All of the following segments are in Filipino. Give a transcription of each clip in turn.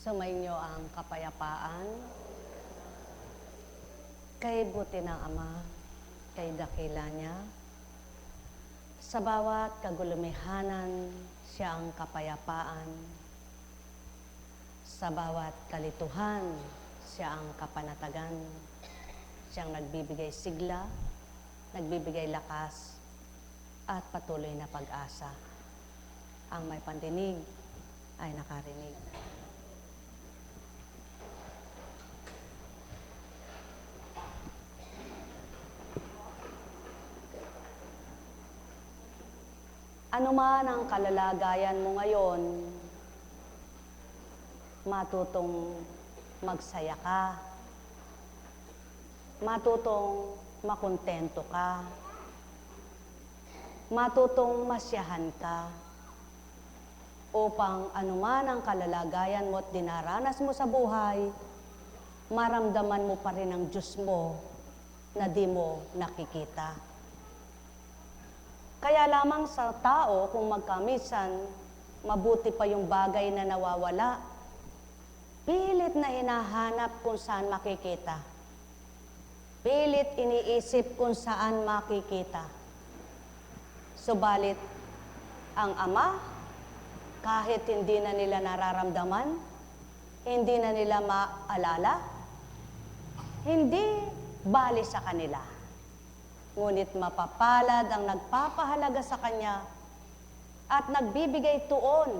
Sumainyo ang kapayapaan kay buti ng Ama, kay dakila niya. Sa bawat kagulumihanan, siya ang kapayapaan. Sa bawat kalituhan, siya ang kapanatagan. Siyang nagbibigay sigla, nagbibigay lakas, at patuloy na pag-asa. Ang may pandinig ay nakarinig. Ano man ang kalalagayan mo ngayon, matutong magsaya ka, matutong makontento ka, matutong masyahan ka, upang anuman ang kalalagayan mo at dinaranas mo sa buhay, maramdaman mo pa rin ang Diyos mo na di mo nakikita. Kaya lamang sa tao, kung magkamisan, mabuti pa yung bagay na nawawala, pilit na hinahanap kung saan makikita. Pilit iniisip kung saan makikita. Subalit, ang Ama, kahit hindi na nila nararamdaman, hindi na nila maalala, hindi bali sa kanila. Ngunit mapapalad ang nagpapahalaga sa Kanya at nagbibigay tuon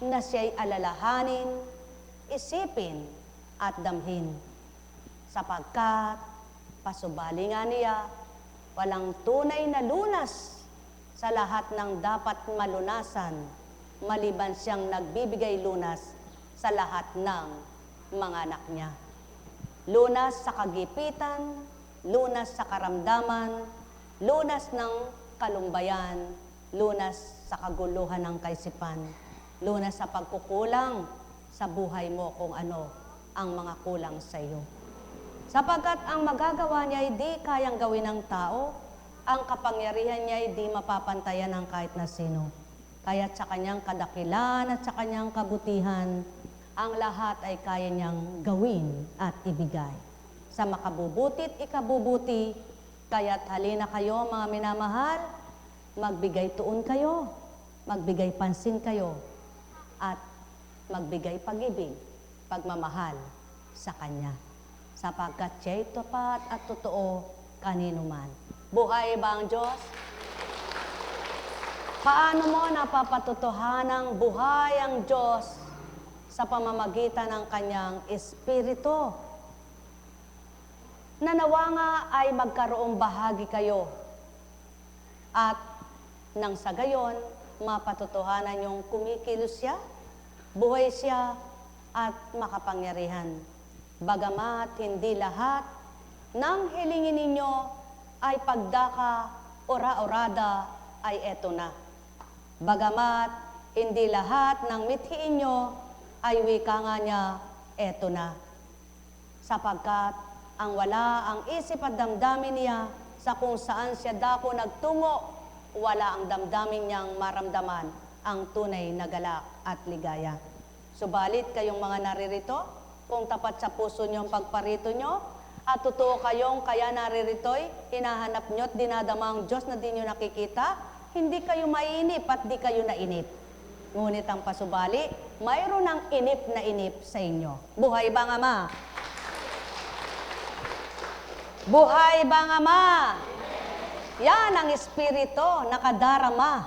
na siya'y alalahanin, isipin at damhin. Sapagkat pasubali nga niya, walang tunay na lunas sa lahat ng dapat malunasan, maliban siyang nagbibigay lunas sa lahat ng mga anak niya. Lunas sa kagipitan, lunas sa karamdaman, lunas ng kalumbayan, lunas sa kaguluhan ng kaisipan, lunas sa pagkukulang sa buhay mo kung ano ang mga kulang sa iyo. Sapagkat ang magagawa niya ay di kayang gawin ng tao, ang kapangyarihan niya ay di mapapantayan ng kahit na sino. Kaya't sa kanyang kadakilan at sa kanyang kabutihan, ang lahat ay kaya niyang gawin at ibigay. Sa makabubutit, ikabubuti, kaya't halina kayo mga minamahal, magbigay tuon kayo, magbigay pansin kayo, at magbigay pag-ibig, pagmamahal sa Kanya. Sapagkat siya'y tapat at totoo kanino man. Buhay ba ang Diyos? Paano mo napapatotohanang buhay ang Diyos sa pamamagitan ng Kanyang Espiritu? Nanawa nga ay magkaroong bahagi kayo at nang sa gayon, mapatotohanan yung kumikilos siya, buhay siya at makapangyarihan. Bagamat hindi lahat ng hilingin ninyo ay pagdaka, ora-orada ay eto na. Bagamat hindi lahat ng mithiin nyo ay wika nga niya, eto na. Sapagkat ang wala ang isip at damdamin niya sa kung saan siya dako nagtungo, wala ang damdamin niyang maramdaman ang tunay na galak at ligaya. Subalit kayong mga naririto, kung tapat sa puso niyo ang pagparito niyo, at totoo kayong kaya naririto'y hinahanap niyo at dinadama ang Diyos na di niyo nakikita, hindi kayo mainip at di kayo nainip. Ngunit ang pasubali, mayroon ng inip sa inyo. Buhay ba nga ma? Buhay bang Ama? Yan ang Espiritu nakadarama.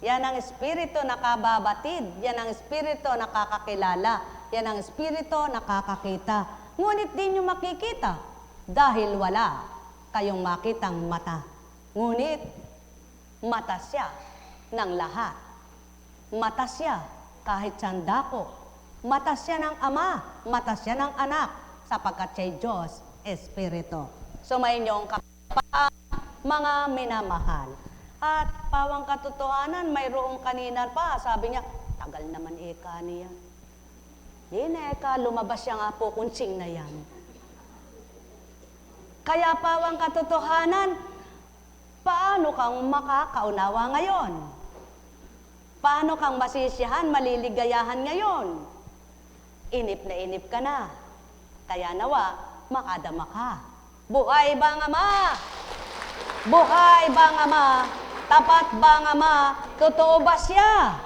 Yan ang Espiritu nakababatid. Yan ang Espiritu nakakakilala. Yan ang Espiritu nakakakita. Ngunit di nyo makikita dahil wala kayong makitang mata. Ngunit mata siya ng lahat. Mata siya kahit sandako. Mata siya ng Ama. Mata siya ng Anak. Sapagkat siya'y Diyos, Espiritu. Sumayinyong kapatid, mga minamahal. At pawang katotohanan, mayroong kanina pa, sabi niya, tagal naman eka niya. Yun eka, lumabas siya nga po kunsing na yan. Kaya pawang katotohanan, paano kang makakaunawa ngayon? Paano kang masisiyahan, maliligayahan ngayon? Inip na inip ka na. Kaya nawa, makadama ka. Buhay ba nga ma? Buhay ba nga ma? Tapat ba nga ma? Totoo ba siya?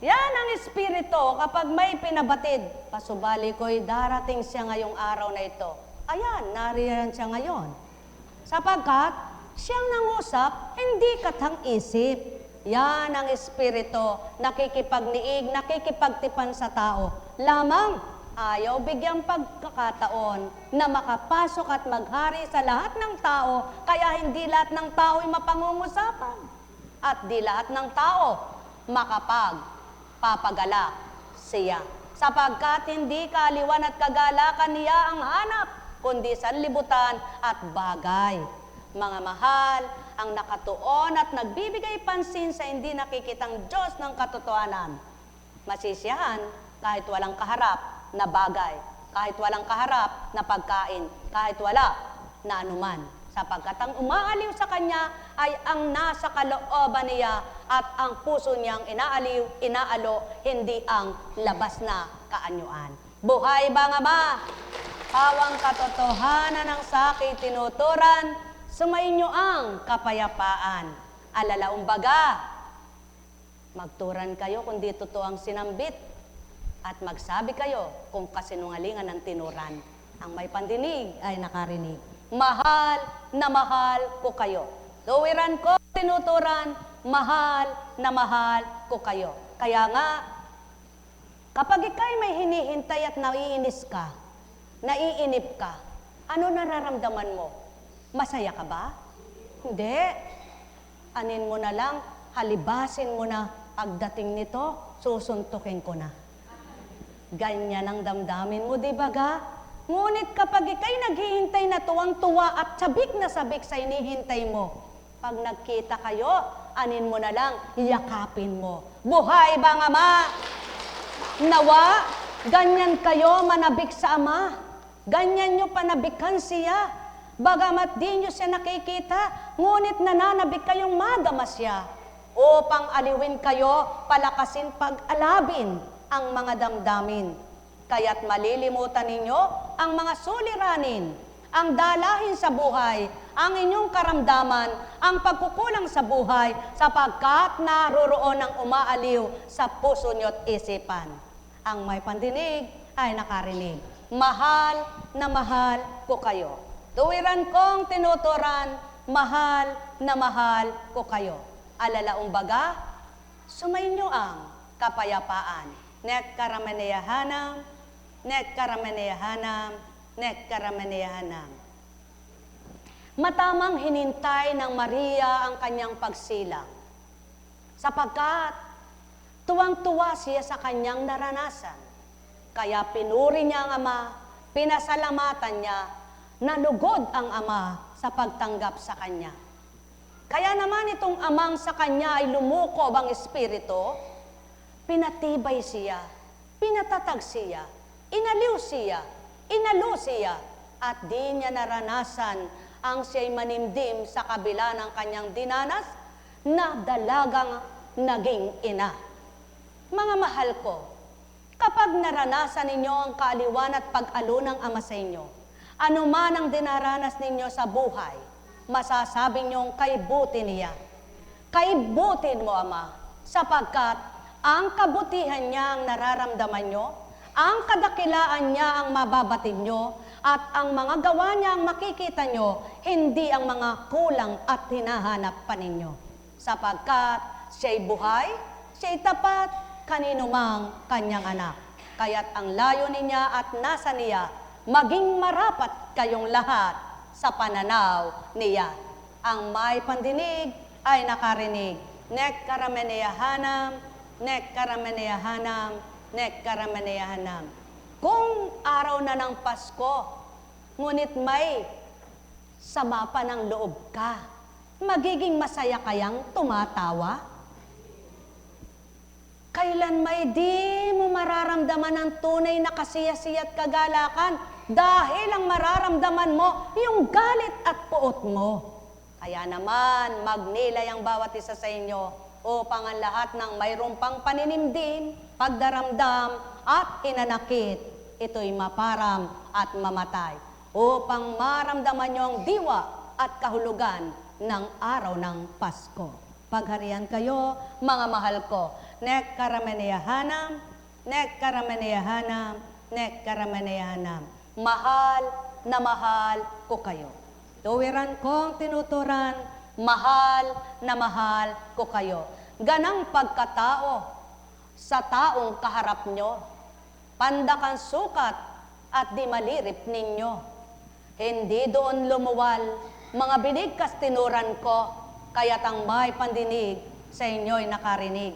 Yan ang espiritu kapag may pinabatid. Pasubali ko'y darating siya ngayong araw na ito. Ayan, nariyan siya ngayon. Sapagkat siyang nangusap, hindi katang isip. Yan ang espiritu, nakikipagniig, nakikipagtipan sa tao. Lamang, ayaw bigyang pagkakataon na makapasok at maghari sa lahat ng tao, kaya hindi lahat ng tao ay mapangungusapan. At di lahat ng tao makapagpapagalak siya. Sapagkat hindi kaaliwan at kagalakan niya ang hanap, kundi sanlibutan at bagay. Mga mahal, ang nakatuon at nagbibigay pansin sa hindi nakikitang Diyos ng katotohanan. Masisiyahan kahit walang kaharap na bagay, kahit walang kaharap na pagkain, kahit wala na anuman. Sapagkat ang umaaliw sa Kanya ay ang nasa kalooban niya at ang puso niyang inaalo, hindi ang labas na kaanyuan. Buhay ba nga ma? Hawang katotohanan ng sakit tinuturan, sumainyo ang kapayapaan. Alalaong baga, magturan kayo kung di totoo ang sinambit at magsabi kayo kung kasinungalingan ng tinuran. Ang may pandinig ay nakarinig. Mahal na mahal ko kayo. Tuwiran ko, tinuturan, mahal na mahal ko kayo. Kaya nga, kapag ikay may hinihintay at naiinis ka, naiinip ka, ano nararamdaman mo? Masaya ka ba? Hindi. Anin mo na lang, halibasin mo na, pagdating nito, susuntukin ko na. Ganyan ang damdamin mo, di ba ga? Ngunit kapag ikay naghihintay na tuwang-tuwa at sabik na sabik sa inihintay mo, pag nagkita kayo, anin mo na lang, yakapin mo. Buhay ba nga ma? Nawa, ganyan kayo manabik sa Ama. Ganyan nyo panabikan siya. Bagamat di nyo siya nakikita, ngunit nananabik kayong madama siya. Upang aliwin kayo, palakasin pag-alabin ang mga damdamin. Kaya't malilimutan ninyo ang mga suliranin, ang dalahin sa buhay, ang inyong karamdaman, ang pagkukulang sa buhay, sapagkat naroroon ang umaaliw sa puso nyo't isipan. Ang may pandinig ay nakarinig. Mahal na mahal ko kayo. Tuwiran kong tinuturan, mahal na mahal ko kayo. Alalaong baga, sumainyo ang kapayapaan. Net karamaneyahanam, net karamaneyahanam, net karamaneyahanam. Matamang hinintay ng Maria ang kanyang pagsilang, sapagkat tuwang-tuwa siya sa kanyang naranasan. Kaya pinuri niya ang Ama, pinasalamatan niya, nalugod ang Ama sa pagtanggap sa kanya. Kaya naman itong amang sa kanya ay lumukob ang espiritu, pinatibay siya, pinatatag siya, inaliw siya, inalo siya, at di niya naranasan ang siya'y manimdim sa kabila ng kanyang dinanas na dalagang naging ina. Mga mahal ko, kapag naranasan ninyo ang kaaliwan at pag-alo ng Ama sa inyo, ano man ang dinaranas ninyo sa buhay, masasabi niyong kaibuti niya. Kaibutin mo, Ama, sapagkat ang kabutihan niya ang nararamdaman nyo, ang kadakilaan niya ang mababatid nyo, at ang mga gawa niya ang makikita nyo, hindi ang mga kulang at hinahanap pa ninyo. Sapagkat siya'y buhay, siya'y tapat, kanino mang kanyang anak. Kaya't ang layunin niya at nasa niya, maging marapat kayong lahat sa pananaw niya. Ang may pandinig ay nakarinig. Nek karameneyahanam, nek karameneyahanam, nek karameneyahanam. Kung araw na ng Pasko, ngunit may sama pa ng loob ka, magiging masaya kayang tumatawa? Kailan may di mo mararamdaman ang tunay na kasiyasiya at kagalakan dahil ang mararamdaman mo yung galit at puot mo. Kaya naman, magnilay ang bawat isa sa inyo upang ang lahat ng mayroong pang paninimdim, pagdaramdam at hinanakit, ito'y maparam at mamatay, upang maramdaman niyo ang diwa at kahulugan ng araw ng Pasko. Pagharian kayo, mga mahal ko. Nek karamaniyahanam, nek karamaniyahanam, nek karamaniyahanam. Mahal na mahal ko kayo. Tuwiran kong tinuturan, mahal na mahal ko kayo. Ganang pagkatao sa taong kaharap nyo, pandakan sukat at di malirip ninyo. Hindi doon lumuwal, mga binigkas tinuran ko, kaya't ang may pandinig sa inyo'y nakarinig.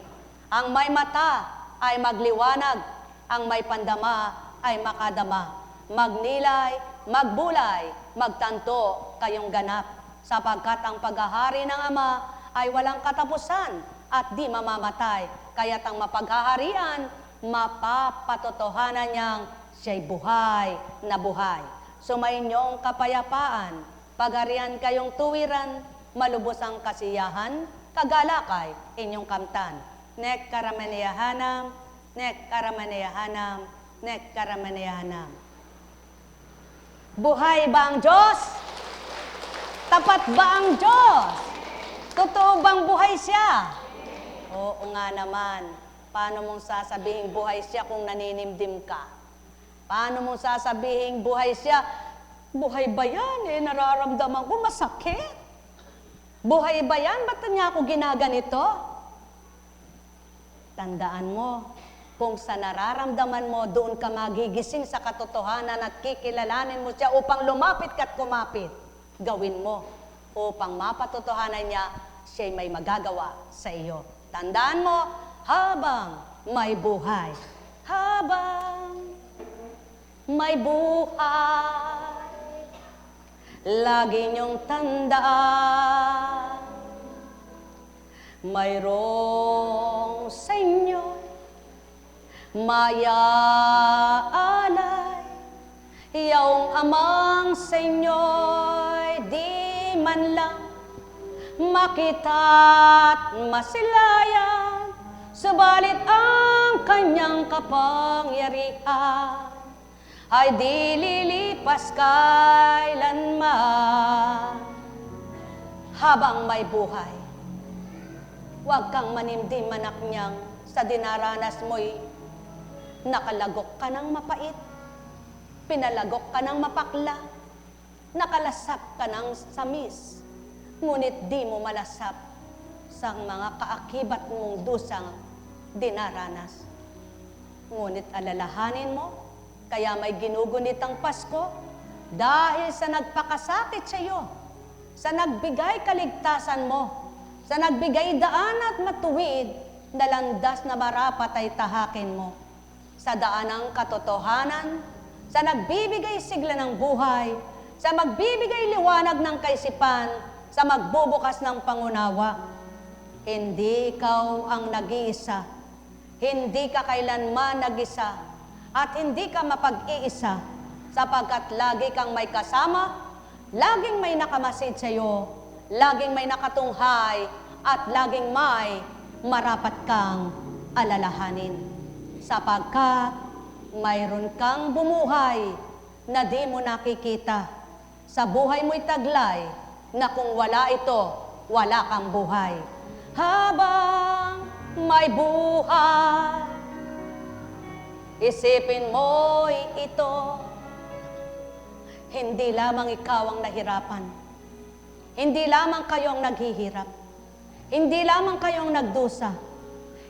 Ang may mata ay magliwanag, ang may pandama ay makadama. Magnilay, magbulay, magtanto kayong ganap, sapagkat ang paghahari ng Ama ay walang katapusan at di mamamatay, kaya't ang mapaghaharian, mapapatotohanan niyang siya'y buhay na buhay. Sumainyong kapayapaan, pagharian kayong tuwiran, malubos ang kasiyahan, kagalakay inyong kamtan. Nek karamaniyahanam, nek karamaniyahanam, nek karamaniyahanam. Buhay ba ang Diyos? Tapat ba ang Diyos? Totoo bang buhay siya? Oo nga naman. Paano mong sasabihin buhay siya kung naninimdim ka? Paano mong sasabihin buhay siya? Buhay ba yan? Nararamdaman ko masakit. Buhay ba yan? Ba't niya ako ginaganito? Tandaan mo, kung sa nararamdaman mo, doon ka magigising sa katotohanan at kikilalanin mo siya upang lumapit ka't kumapit. Gawin mo upang mapatotohanan niya, siya'y may magagawa sa iyo. Tandaan mo, habang may buhay, habang may buhay, lagi niyong tandaan, mayroong sa inyo mayaalay, iyong amang sa inyo'y di man lang makita't masilayan, subalit ang kanyang kapangyarihan ay di lilipas kailanman. Habang may buhay, huwag kang manimdim, anak niyang, sa dinaranas mo'y nakalagok ka ng mapait, pinalagok ka ng mapakla, nakalasap ka ng samis, ngunit di mo malasap sa mga kaakibat mong dusang dinaranas. Ngunit alalahanin mo, kaya may ginugunit ang Pasko, dahil sa nagpakasakit sa iyo, sa nagbigay kaligtasan mo, sa nagbigay daan at matuwid na landas na marapat ay tahakin mo, sa daan ng katotohanan, sa nagbibigay sigla ng buhay, sa magbibigay liwanag ng kaisipan, sa magbubukas ng pangunawa. Hindi ikaw ang nag-iisa, hindi ka kailanman nag-isa, at hindi ka mapag-iisa, sapagkat lagi kang may kasama, laging may nakamasid sa iyo, laging may nakatunghay, at laging may marapat kang alalahanin. Sapagkat mayroon kang bumuhay na di mo nakikita. Sa buhay mo'y taglay na kung wala ito, wala kang buhay. Habang may buhay, isipin mo'y ito, hindi lamang ikaw ang nahirapan. Hindi lamang kayo ang naghihirap. Hindi lamang kayo ang nagdusa.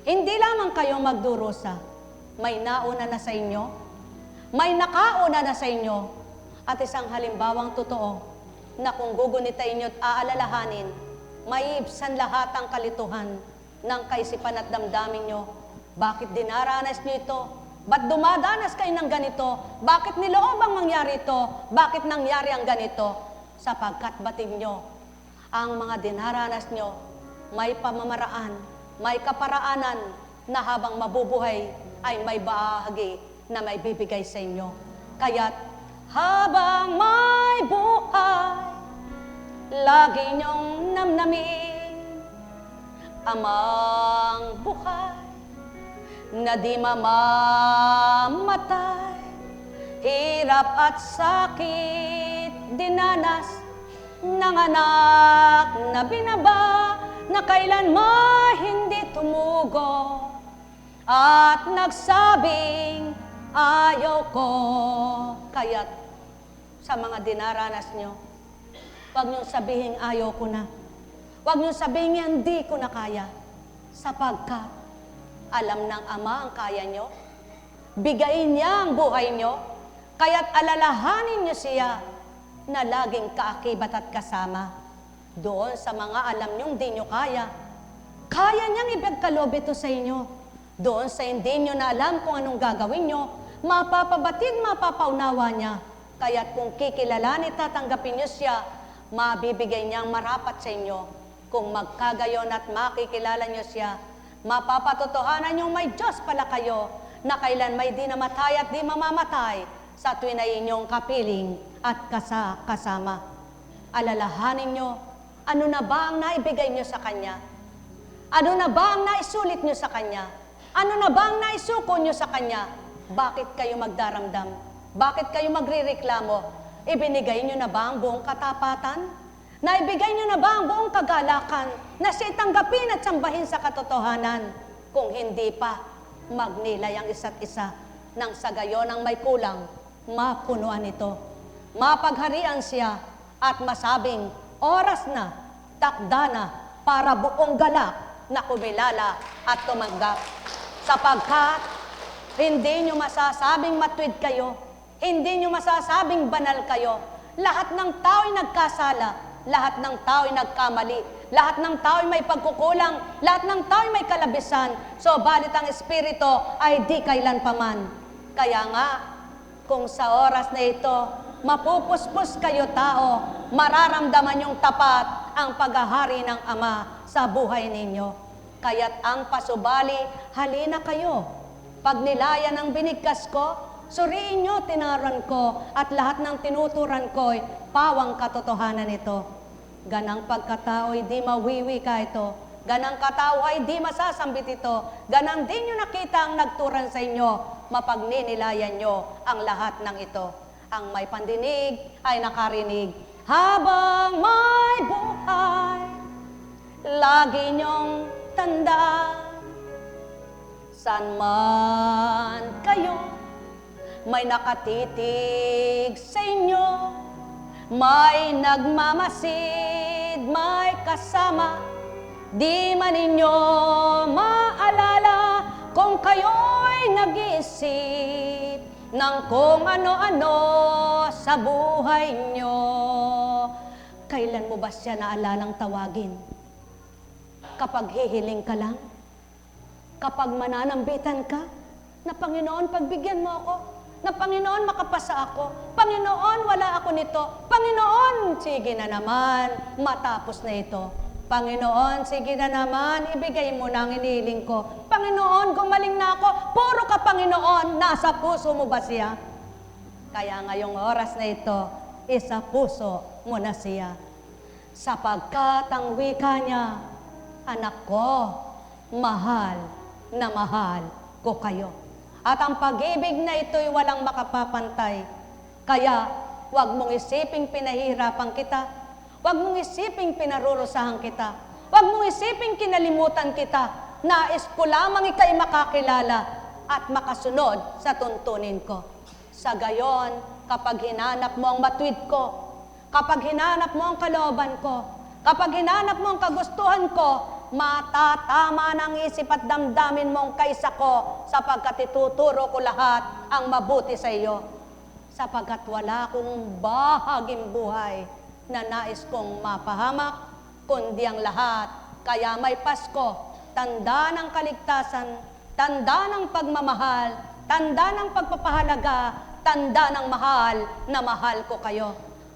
Hindi lamang kayo magdurusa. May nauna na sa inyo, may nakauna na sa inyo, at isang halimbawang totoo na kung gugunitain nyo at aalalahanin, maiibsan lahat ang kalituhan ng kaisipan at damdamin nyo. Bakit dinaranas nyo ito? Ba't dumadanas kayo ng ganito? Bakit niloob ang mangyari ito? Bakit nangyari ang ganito? Sapagkat batid nyo, ang mga dinaranas nyo, may pamamaraan, may kaparaanan na habang mabubuhay, ay may bahagi na may bibigay sa inyo. Kaya't habang may buhay, lagi niyong namnamin amang buhay na di mamamatay, hirap at sakit dinanas ng anak na binaba, na kailanman hindi tumugo at nagsabing ayaw ko. Kaya't sa mga dinaranas nyo, huwag niyong sabihin ayaw ko na. Huwag niyong sabihin hindi ko na kaya, sapagkat alam ng Ama ang kaya nyo. Bigayin niya ang buhay nyo, kaya't alalahanin niyo siya na laging kaakibat at kasama. Doon sa mga alam niyong di nyo kaya, kaya niyang ibagkaloob ito sa inyo. Doon sa hindi nyo na alam kung anong gagawin nyo, mapapabatid, mapapaunawa niya. Kaya't kung kikilalanin at tatanggapin niyo siya, mabibigay niyang marapat sa inyo. Kung magkagayon at makikilala niyo siya, mapapatotohanan niyong may Diyos pala kayo, na kailan may di namatay at di mamamatay, sa tuwin na inyong kapiling at kasama. Alalahanin niyo, ano na ba ang naibigay niyo sa Kanya? Ano na ba ang naisulit niyo sa Kanya? Ano na ba ang naisuko niyo sa Kanya? Bakit kayo magdaramdam? Bakit kayo magrereklamo? Ibinigay niyo na ba ang buong katapatan? Naibigay niyo na ba ang buong kagalakan na siya tanggapin at sambahin sa katotohanan? Kung hindi pa, magnilay ang isa't isa nang sa gayon ang may kulang, mapunuan ito. Mapagharian siya at masabing, oras na, takda na, para buong galak na kumilala at tumanggap. Sapagkat, hindi nyo masasabing matwid kayo, hindi nyo masasabing banal kayo. Lahat ng tao'y nagkasala, lahat ng tao'y nagkamali, lahat ng tao'y may pagkukulang, lahat ng tao'y may kalabisan. So, balit ang Espiritu ay di kailan paman. Kaya nga, kung sa oras na ito, mapupuspos kayo tao, mararamdaman yung tapat ang paghahari ng Ama sa buhay ninyo. Kaya't ang pasubali, halina kayo. Pag nilayan ang binigkas ko, suriin nyo tinaran ko, at lahat ng tinuturan ko'y pawang katotohanan ito. Ganang pagkatao ay di mawiwi ka ito. Ganang katao ay di masasambit ito. Ganang di nyo nakita ang nagturan sa inyo, mapagninilayan nyo ang lahat ng ito. Ang may pandinig ay nakarinig. Habang may buhay, lagi niyong tanda, saan man kayo, may nakatitig sa inyo, may nagmamasid, may kasama, di man ninyo maalala kung kayo'y nag-iisip ng kung ano-ano sa buhay nyo. Kailan mo ba siya naalalang tawagin? Kapag hihiling ka lang? Kapag mananambitan ka? Na Panginoon, pagbigyan mo ako. Na Panginoon, makapasa ako. Panginoon, wala ako nito. Panginoon, sige na naman, matapos na ito. Panginoon, sige na naman, ibigay mo na ang inihiling ko. Panginoon, gumaling na ako. Puro ka, Panginoon, nasa puso mo ba siya? Kaya ngayong oras na ito, isa puso mo na siya. Sapagkat ang wika niya, anak ko, mahal na mahal ko kayo. At ang pag-ibig na ito'y walang makapapantay. Kaya, huwag mong isiping pinahihirapan kita. Huwag mong isiping pinarurusahan kita. Huwag mong isiping kinalimutan kita. Nais ko lamang ika'y makakilala at makasunod sa tuntunin ko. Sa gayon, kapag hinanap mo ang matwid ko, kapag hinanap mo ang kalooban ko, kapag hinanap mo ang kagustuhan ko, matatama ng isip at damdamin mong kaysa ko, sapagkat ituturo ko lahat ang mabuti sa iyo. Sapagkat wala akong bahaging buhay na nais kong mapahamak, kundi ang lahat. Kaya may Pasko, tanda ng kaligtasan, tanda ng pagmamahal, tanda ng pagpapahalaga, tanda ng mahal na mahal ko kayo.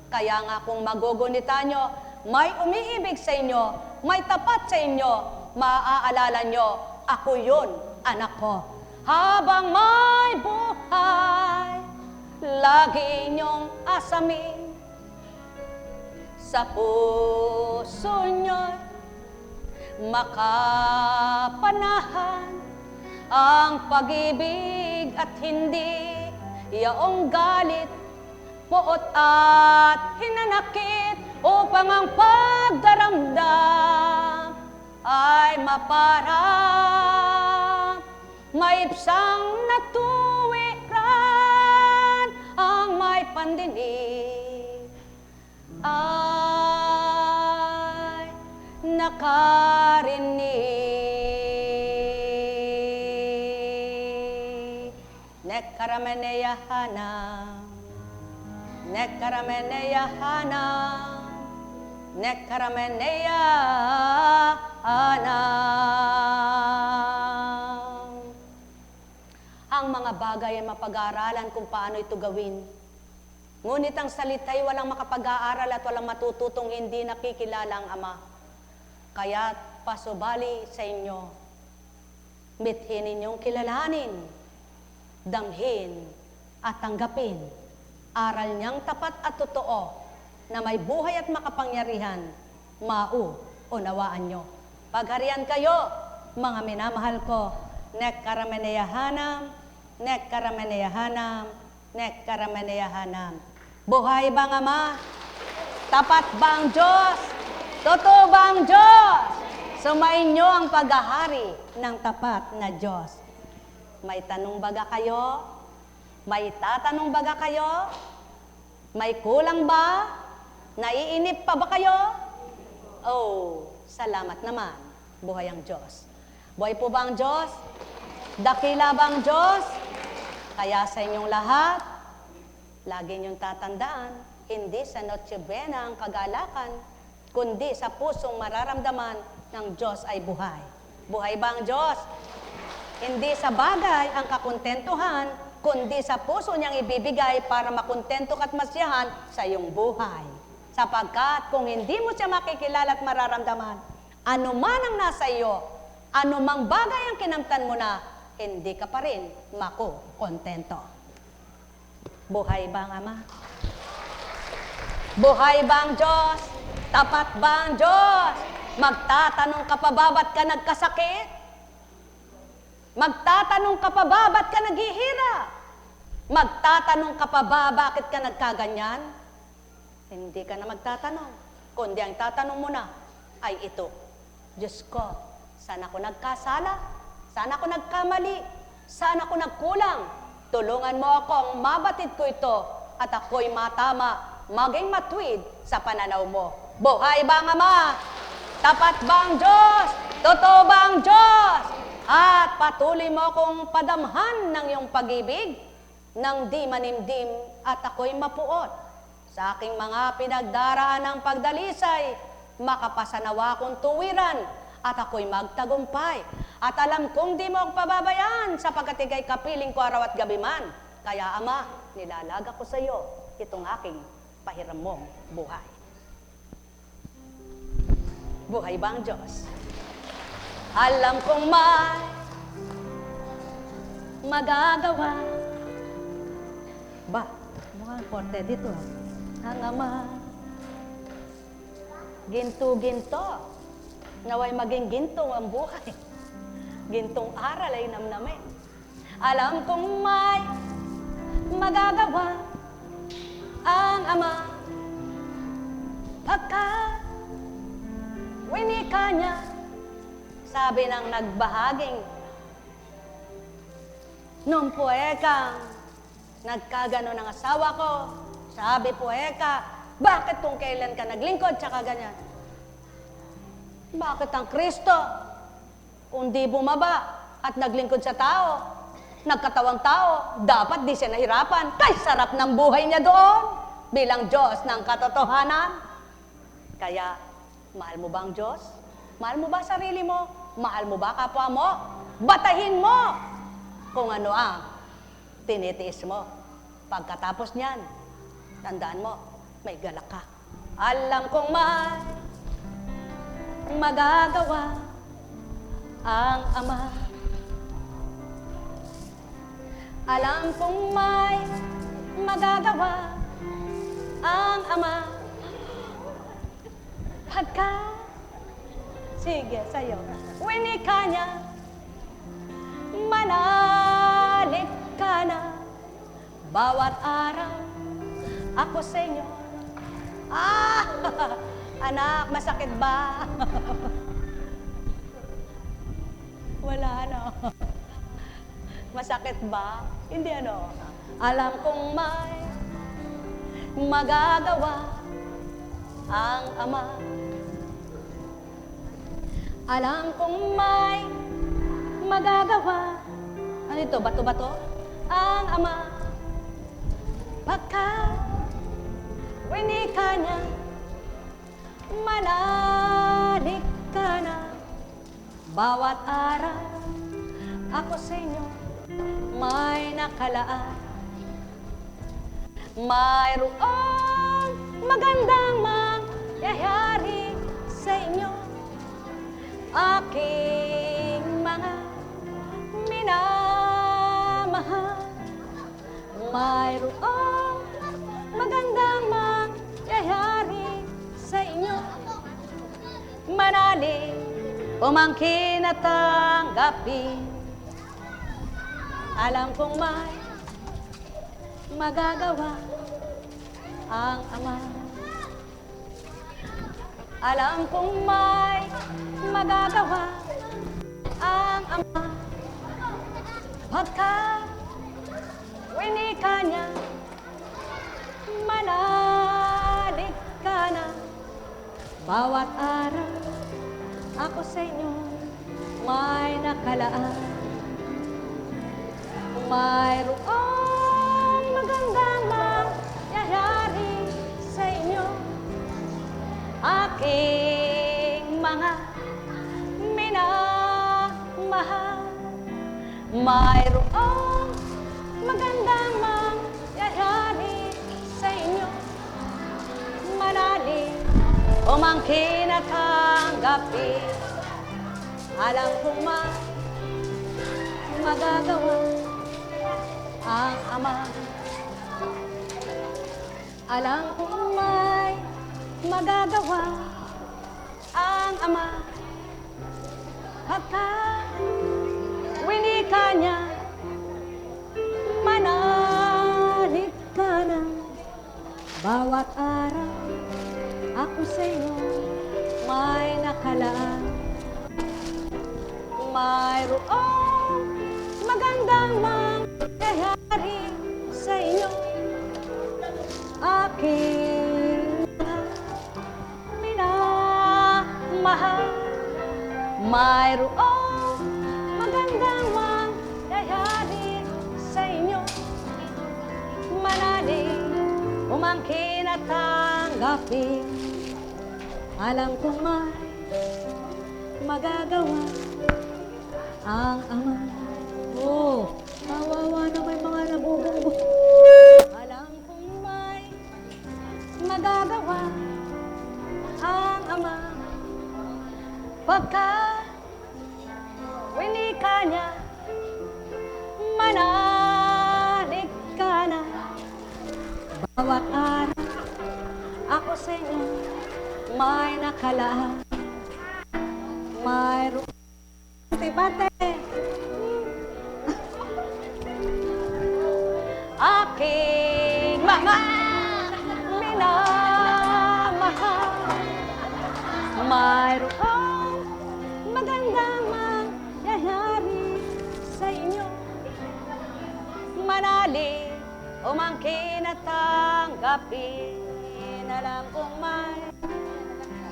Kaya nga kung magugunita nyo, may umiibig sa inyo, may tapat sa inyo, maaalala nyo, ako yun, anak ko. Habang may buhay, lagi nyong asamin sa puso nyo'y makapanahan ang pag-ibig at hindi yaong galit, poot at hinanakit upang ang pagdaramdam ay maparang maipsang natuwiran ang may pandinig ay nakarinig. Nekkarameneyahanam, nekkarameneyahanam, nekkarameneyahanam. Ang mga bagay ay mapag-aaralan kung paano ito gawin. Ngunit ang salita'y walang makapag-aaral at walang matututong hindi nakikilala ang Ama. Kaya't pasubali sa inyo, mithin ninyong kilalanin, damhin at tanggapin aral niyang tapat at totoo na may buhay at makapangyarihan, unawaan nyo. Pagharian kayo, mga minamahal ko, nekkarameneyahanam, nekkarameneyahanam, nekkarameneyahanam. Buhay bang Ama? Tapat bang Diyos? Totoo bang Diyos? Sumainyo ang paghahari ng tapat na Diyos. May tanong baga kayo? May tatanong baga kayo? May kulang ba? Naiinip pa ba kayo? Oh, salamat naman. Buhay ang Diyos. Buhay po ba ang Diyos? Dakila ba ang Diyos? Kaya sa inyong lahat, lagi niyong tatandaan, hindi sa Noche Buena ang kagalakan, kundi sa pusong mararamdaman ng Diyos ay buhay. Buhay ba ang Diyos? Hindi sa bagay ang kakontentuhan, kundi sa puso niyang ibibigay para makontento at masiyahan sa iyong buhay. Sapagkat kung hindi mo siya makikilala at mararamdaman, ano man ang nasa iyo, ano mang bagay ang kinamtan mo na, hindi ka pa rin makukontento. Buhay ba ang Ama? Buhay ba ang Diyos? Tapat ba ang Diyos? Magtatanong ka pa ba ba't ka nagkasakit? Magtatanong ka pa ba ba't ka naghihirap? Magtatanong ka pa ba bakit ka nagkaganyan? Hindi ka na magtatanong. Kundi ang tatanong mo na ay ito. Diyos ko, saan ako nagkasala? Saan ako nagkamali? Saan ako nagkulang? Tulungan mo akong mabatid ko ito at ako'y matama, maging matuwid sa pananaw mo. Buhay ba ang Ama? Tapat ba ang Diyos? Totoo ba ang Diyos? At patuloy mo akong padamhan ng iyong pag-ibig nang di manimdim at ako'y mapuot. Sa aking mga pinagdaraan ng pagdalisay, makapasanawa akong tuwiran at ako'y magtagumpay. At alam kong di mo akong pababayaan sapagkat ika'y kapiling ko araw at gabi man. Kaya Ama, nilalaga ko sa iyo itong aking pahiram mong buhay. Buhay ba ang Diyos? Alam kong may magagawa. Ba, mukhang porte dito. Ang Ama, ginto-ginto. Naway maging ginto ang buhay. Gintong aral ay namnamin. Alam kong may magagawa ang Ama. Pagka winika niya, sabi ng nagbahaging, nung puwekang nagkagano ng asawa ko, sabi puweka, bakit kung kailan ka naglingkod, tsaka ganyan? Bakit ang Kristo, kung di bumaba at naglingkod sa tao, nagkatawang tao, dapat di siya nahirapan. Kay sarap ng buhay niya doon bilang Diyos ng katotohanan. Kaya, mahal mo ba ang Diyos? Mahal mo ba sarili mo? Mahal mo ba kapwa mo? Batahin mo kung ano ang tinitiis mo. Pagkatapos niyan, tandaan mo, may galak ka. Alam kong may magagawa ang Ama. Alam kong may magagawa ang Ama. Pagka Sige, sa'yo. Winika niya, manalig ka na. Bawat araw, ako sa inyo. Ah! Anak, masakit ba? Wala, ano? Masakit ba? Hindi, ano? Alam kong may magagawa ang Ama. Alam kong may magagawa. Ano ito? Bato-bato? Ang Ama. Pagka winika niya, manalig ka na. Bawat araw, ako sa inyo may nakalaan. Mayroong magandang mangyayari sa inyo, aking mga minamahal. Mayroong magandang mangyayari sa inyo, manalig, umangkin at tanggapin. Alam kong may magagawa ang Ama. Alam kong may magagawa ang Ama. Pagka winika niya, manalig ka na. Bawat araw, ako sa inyo may nakalaan. Mayroong magandang mangyayari sa inyo, aking mga minamahal. Mayroong magandang mangyayari sa inyo, manalig, umangkin at tanggapin. Alam kong may magagawa ang Ama. Alam kong may magagawa ang Ama. Pagka winika niya, manalig ka na. Bawat araw, ako sa inyo may nakalaan. Mayroong magandang mangyayari sa inyo, aking minamahal. Mayroong magandang mangyayari sa inyo, manalig, umangkin at tanggapin. Alam kong may magagawa ang Ama. Oh, kawawa na may mga nabubunggo. Alam kong may magagawa ang Ama. Pagka winika niya, manalig ka na. Bawat araw, ako sa inyo may nakalaan. Mayroon bate. Aking mga minamahal. Mayroong magandang mangyayari sa inyo, manalig, umangkin at tanggapin. Alam kong may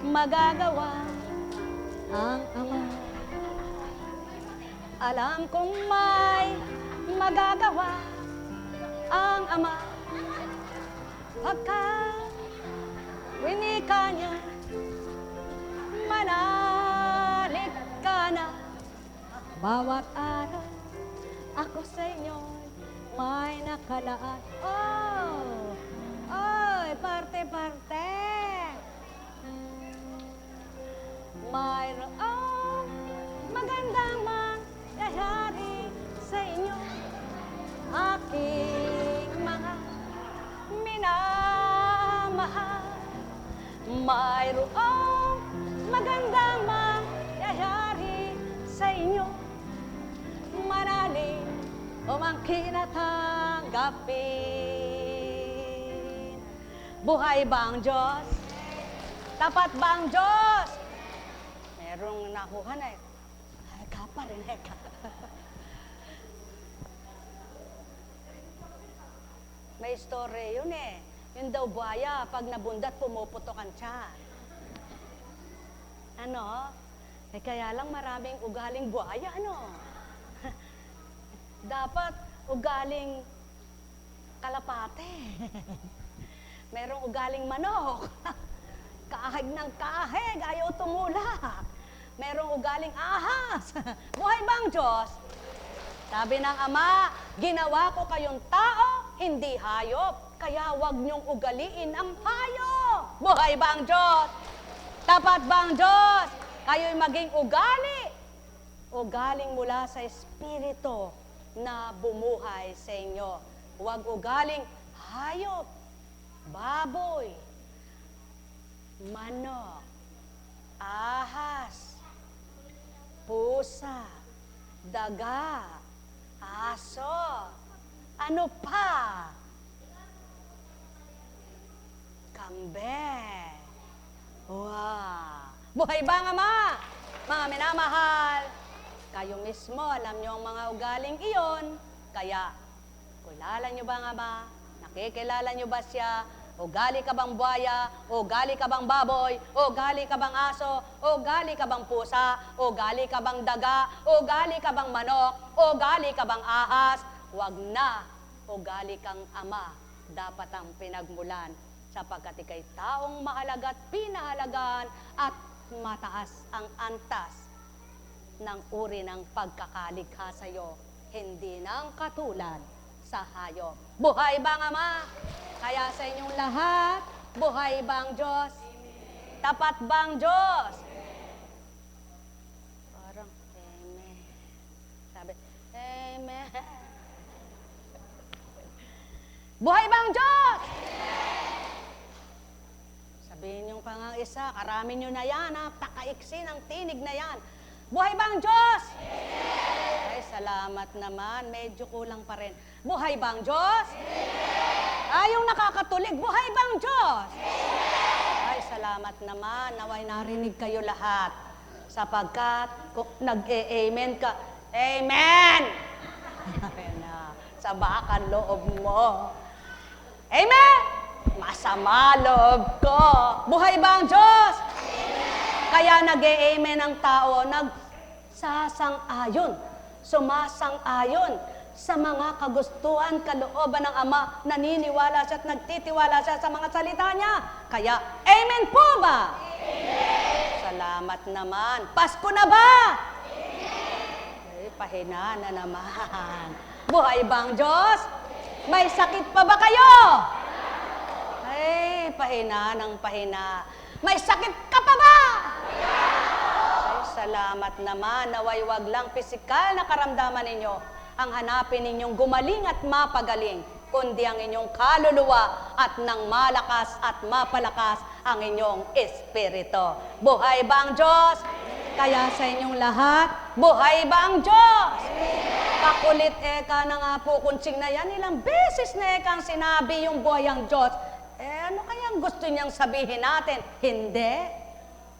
magagawa ang Ama. Alam kong may magagawa ang Ama. Pagka winika niya, manalig ka na. Bawat araw, ako sa inyo may nakalaan. Oh! Oy, parte-parte! Mayroong magandang mangyayari sa inyo, aking mga minamahal. Mayroong magandang mangyayari angkin at tanggapin. Buhay ba ang Diyos? Tapat ba ang Diyos? Merong nakuha na eh. Eka pa rin, eka. May story yun eh. Yun daw buhaya, pag nabundat, pumuputok ang tiyan. Ano? Eh kaya lang maraming ugaling buhaya, ano? Dapat ugaling kalapate. Merong ugaling manok. Kahig ng kahig, ayaw tumulak. Merong ugaling ahas. Buhay ba ang Diyos? Sabi ng Ama, ginawa ko kayong tao, hindi hayop. Kaya huwag niyong ugaliin ang hayop. Buhay ba ang Diyos? Tapat ba ang Diyos? Kayo'y maging ugali. Ugaling mula sa Espiritu na bumuhay sa inyo. Huwag ugaling hayop, baboy, manok, ahas, pusa, daga, aso, ano pa? Kambe. Wow! Buhay ba ang Ama? Mga minamahal, kayo mismo, alam nyo ang mga ugaling iyon, kaya, kilala nyo ba ang Ama? Nakikilala nyo ba siya? Ugali ka bang buhaya? Ugali ka bang baboy? Ugali ka bang aso? Ugali ka bang pusa? Ugali ka bang daga? Ugali ka bang manok? Ugali ka bang ahas? Huwag na, ugali kang Ama, dapat ang pinagmulan, sapagkat ikay taong mahalaga at pinahalagaan at mataas ang antas ng uri ng pagkakalikha sa iyo, hindi ng katulad sa hayop. Buhay ba ang Ama? Kaya sa inyong lahat, buhay ba ang Diyos? Tapat ba ang Diyos? Parang, amen. Sabi, amen. Buhay ba ang Diyos? Sabihin niyong pangang isa, karami niyo na yan, napakaiksi ng tinig na yan. Buhay ba ang Diyos? Ay, salamat naman, medyo kulang pa rin. Buhay ba ang Diyos? Ay, yung nakakatulig, buhay ba ang Diyos? Ay, salamat naman, naway narinig kayo lahat. Sapagkat, kung nag-e-amen ka, amen! Sa bakang loob mo. Amen! Masama loob ko. Buhay ba ang Diyos? Kaya nag-e-amen ang tao, nagsasang-ayon, sumasang-ayon sa mga kagustuhan, kalooban ng Ama, naniniwala siya at nagtitiwala siya sa mga salita niya. Kaya, amen po ba? Amen! Salamat naman. Pasko na ba? Amen! Ay, pahina na naman. Buhay ba ang Diyos? May sakit pa ba kayo? Ay, pahina ng pahina. May sakit ka pa ba? Ay, salamat naman. Naway wag lang pisikal na karamdaman ninyo ang hanapin ninyong gumaling at mapagaling, kundi ang inyong kaluluwa at nang malakas at mapalakas ang inyong espiritu. Buhay ba ang Diyos? Kaya sa inyong lahat, buhay ba ang Diyos? Kakulit eka na nga po kunsing na yan, ilang beses na ekang sinabi yung buhay ang Diyos. Ano kayang gusto niyang sabihin natin? Hindi.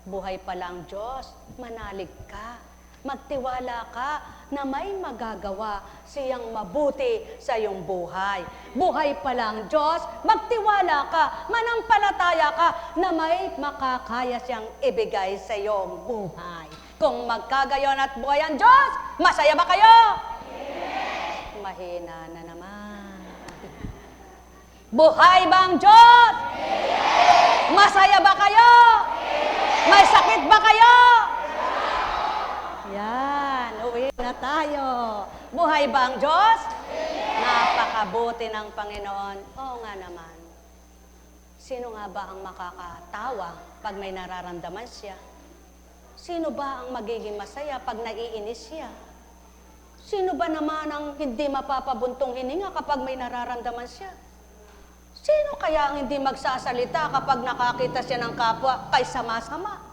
Buhay pala ang Diyos. Manalig ka. Magtiwala ka na may magagawa siyang mabuti sa iyong buhay. Buhay pala ang Diyos. Magtiwala ka. Manampalataya ka na may makakaya siyang ibigay sa iyong buhay. Kung magkagayon at buhay ang Diyos, masaya ba kayo? Yes. Mahina na naman. Buhay ba ang Diyos? Yes. Masaya ba kayo? Yes. May sakit ba kayo? Yan, uwi na tayo. Buhay ba ang Diyos? Yes. Napakabuti ng Panginoon. Oo nga naman. Sino nga ba ang makakatawa pag may nararamdaman siya? Sino ba ang magiging masaya pag naiinis siya? Sino ba naman ang hindi mapapabuntong hininga kapag may nararamdaman siya? Sino kaya ang hindi magsasalita kapag nakakita siya ng kapwa kay sama-sama?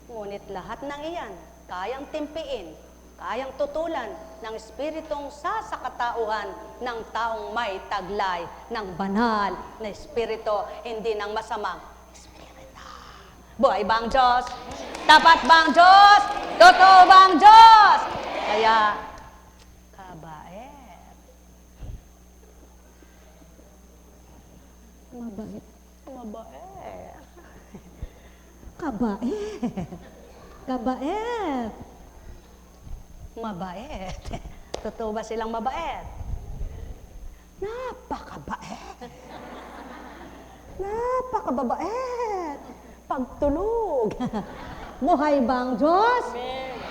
Ngunit lahat ng iyan, kayang timpiin kayang tutulan ng espiritong sasakatauhan ng taong may taglay ng banal na espiritu, hindi ng masamang espiritu. Buhay ba ang Diyos? Tapat ba ang Diyos? Totoo ba ang Diyos? Kaya, kabait. Mabait. Mabait. Kabait. Kabait. Mabait. Totoo ba silang mabait? Napakabait. Napakababait. Pagtulog. Buhay ba ang Diyos?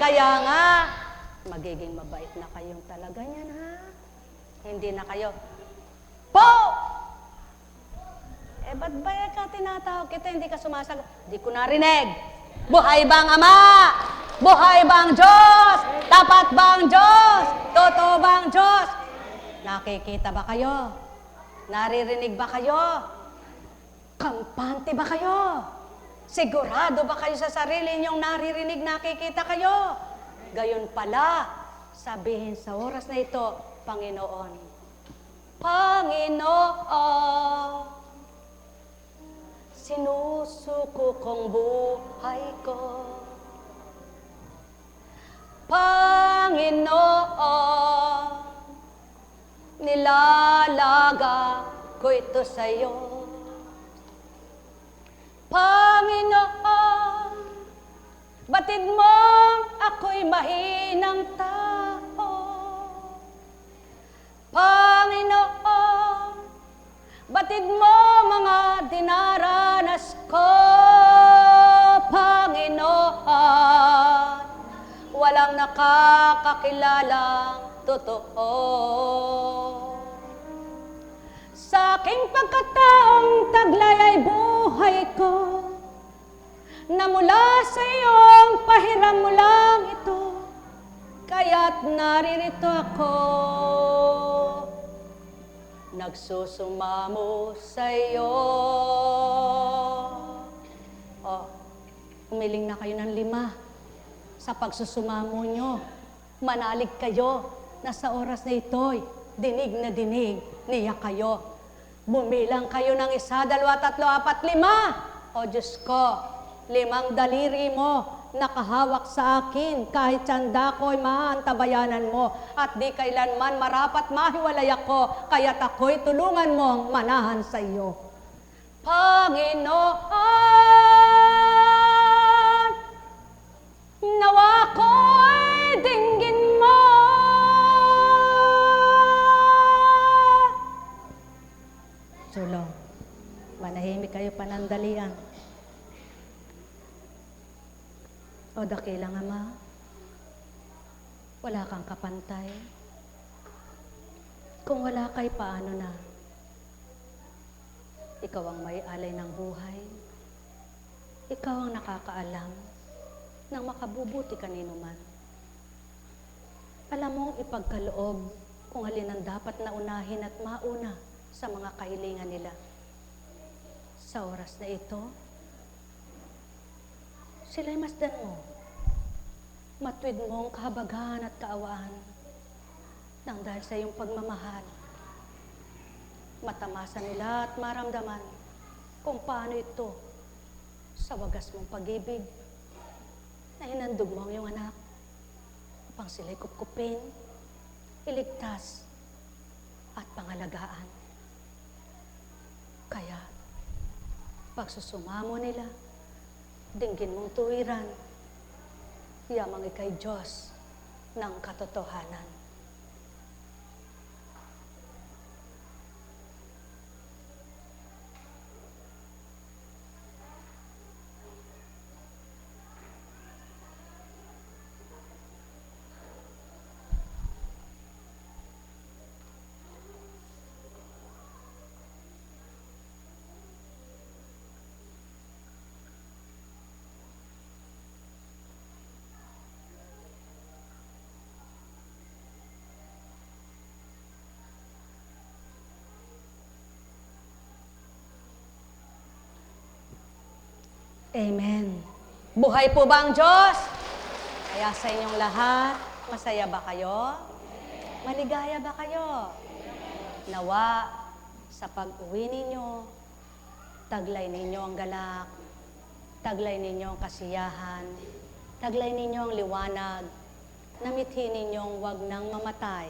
Kaya nga, magiging mabait na kayong talaga niyan, ha? Hindi na kayo, po! Ba't ba ka tinatawag kita, hindi ka sumasagot? Hindi ko narinig. Buhay ba ang Ama? Buhay ba ang Diyos? Tapat ba ang Diyos? Totoo ba ang Diyos? Nakikita ba kayo? Naririnig ba kayo? Kampante ba kayo? Sigurado ba kayo sa sarili niyong naririnig, nakikita kayo? Gayon pala, sabihin sa oras na ito, Panginoon. Panginoon, sinusuko kong buhay ko. Panginoon, nilalaga ko ito sa iyo. Panginoon, batid mo ako'y mahinang tao. Panginoon, batid mo mga dinaranas ko. Panginoon, walang nakakakilalang totoo. Sa aking pagkataong taglay ay buhay ko, na mula sa iyong pahiram mo lang ito, kaya't naririto ako, nagsusumamo sa iyo. Umiling na kayo ng 5 sa pagsusumamo nyo. Manalig kayo na sa oras na ito'y dinig na dinig niya kayo. Bumilang kayo ng 1, 2, 3, 4, 5. O Diyos ko, 5 daliri mo nakahawak sa akin, kahit tanda ko'y maantabayanan mo, at di kailanman marapat mahiwalay ako, kaya't ako'y tulungan mong manahan sa iyo. Panginoon, nawa ko'y dinggin mo. Sulong, manahimik kayo panandalian. O dakilang Ama, wala kang kapantay. Kung wala kay, paano na? Ikaw ang may alay ng buhay. Ikaw ang nakakaalam ng makabubuti kanino man. Alam mong ipagkaloob kung alin ang dapat na unahin at mauna sa mga kahilingan nila. Sa oras na ito, sila'y masdan mo. Matwid mong kahabagahan at kaawaan nang dahil sa iyong pagmamahal. Matamasan nila at maramdaman kung paano ito sa wagas mong pag-ibig na hinandog mo ang iyong anak upang sila'y kupkupin, iligtas at pangalagaan. Kaya, pagsusumamo nila, dinggin mong tuwiran, yamang ikay Diyos ng katotohanan. Amen. Buhay po ba ang Diyos? Kaya sa inyong lahat, Masaya ba kayo? Maligaya ba kayo? Nawa, sa pag-uwi ninyo, taglay ninyo ang galak, taglay ninyo ang kasiyahan, taglay ninyo ang liwanag, namithi ninyong wag nang mamatay,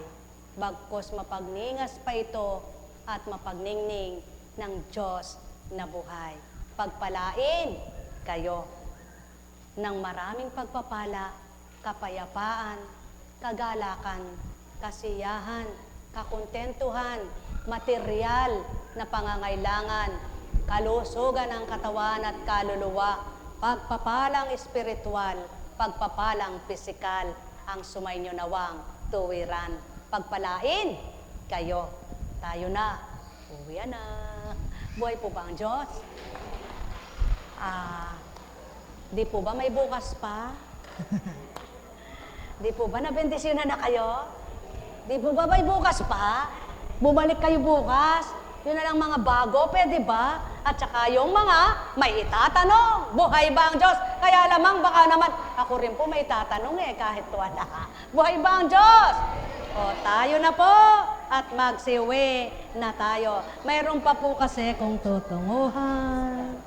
bagkos mapagningas pa ito at mapagningning ng Diyos na buhay. Pagpalain kayo ng maraming pagpapala, kapayapaan, kagalakan, kasiyahan, kakontentuhan, material na pangangailangan, kalusugan ng katawan at kaluluwa, pagpapalang espiritual, pagpapalang pisikal, ang sumainyo nawang tuwiran. Pagpalain kayo. Tayo na. Uwi na. Buhay po ba ang Diyos? Di po ba may bukas pa? Di po ba nabendisyonan na kayo? Di po ba may bukas pa? Bumalik kayo bukas? Yun na lang mga bago, pwede ba? At saka yung mga may itatanong. Buhay ba ang Diyos? Kaya lamang baka naman, ako rin po may itatanong kahit wala. Buhay ba ang Diyos? O tayo na po at magsiuwi na tayo. Mayroon pa po kasi kung tutunguhan.